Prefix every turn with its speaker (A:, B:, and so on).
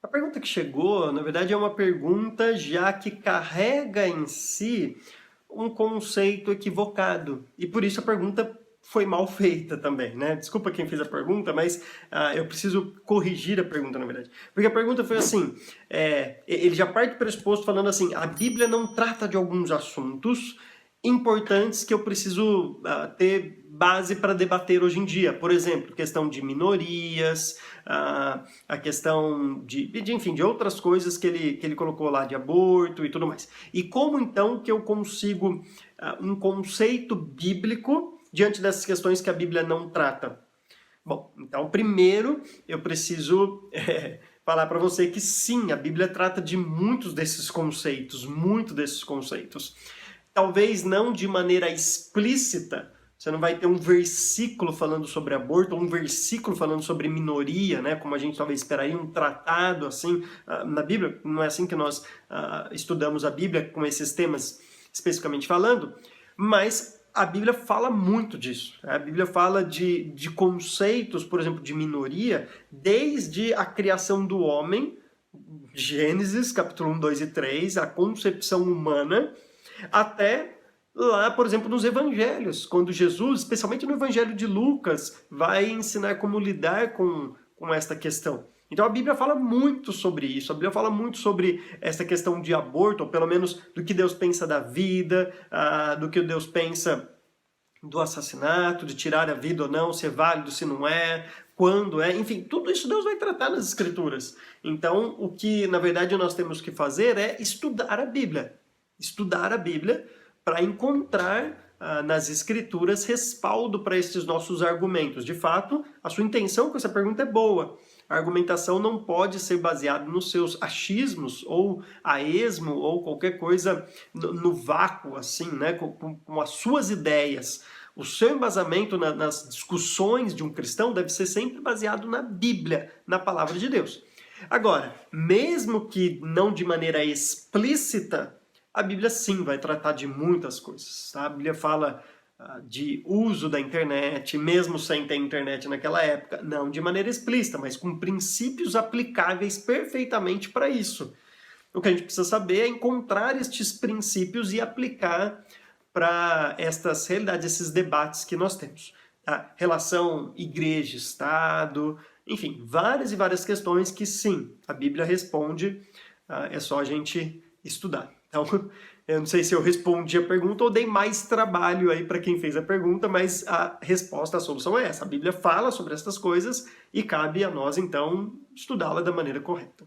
A: A pergunta que chegou, na verdade, é uma pergunta já que carrega em si um conceito equivocado. E por isso a pergunta foi mal feita também, né? Desculpa quem fez a pergunta, mas eu preciso corrigir a pergunta, na verdade. Porque a pergunta foi assim, ele já parte do pressuposto falando assim, a Bíblia não trata de alguns assuntos importantes que eu preciso ter base para debater hoje em dia. Por exemplo, questão de minorias, a questão enfim, de outras coisas que ele colocou lá, de aborto e tudo mais. E como então que eu consigo um conceito bíblico diante dessas questões que a Bíblia não trata? Bom, então primeiro eu preciso falar para você que sim, a Bíblia trata de muitos desses conceitos, muito desses conceitos. Talvez não de maneira explícita, você não vai ter um versículo falando sobre aborto, ou um versículo falando sobre minoria, né? Como a gente talvez esperaria, um tratado assim na Bíblia. Não é assim que nós estudamos a Bíblia, com esses temas especificamente falando, mas a Bíblia fala muito disso. A Bíblia fala de conceitos, por exemplo, de minoria, desde a criação do homem, Gênesis, capítulo 1, 2 e 3, a concepção humana, até lá, por exemplo, nos evangelhos, quando Jesus, especialmente no evangelho de Lucas, vai ensinar como lidar com esta questão. Então a Bíblia fala muito sobre isso, a Bíblia fala muito sobre essa questão de aborto, ou pelo menos do que Deus pensa da vida, do que Deus pensa do assassinato, de tirar a vida ou não, se é válido, se não é, quando é, enfim, tudo isso Deus vai tratar nas Escrituras. Então, o que na verdade nós temos que fazer é estudar a Bíblia. Estudar a Bíblia para encontrar nas Escrituras respaldo para esses nossos argumentos. De fato, a sua intenção com essa pergunta é boa. A argumentação não pode ser baseada nos seus achismos ou a esmo ou qualquer coisa no vácuo, assim, né? Com as suas ideias. O seu embasamento nas discussões de um cristão deve ser sempre baseado na Bíblia, na palavra de Deus. Agora, mesmo que não de maneira explícita, a Bíblia sim vai tratar de muitas coisas. Tá? A Bíblia fala de uso da internet, mesmo sem ter internet naquela época, não de maneira explícita, mas com princípios aplicáveis perfeitamente para isso. O que a gente precisa saber é encontrar estes princípios e aplicar para estas realidades, esses debates que nós temos. Tá? Relação igreja-estado, enfim, várias e várias questões que sim, a Bíblia responde, é só a gente estudar. Então, eu não sei se eu respondi a pergunta ou dei mais trabalho aí para quem fez a pergunta, mas a resposta, a solução é essa. A Bíblia fala sobre essas coisas e cabe a nós, então, estudá-la da maneira correta.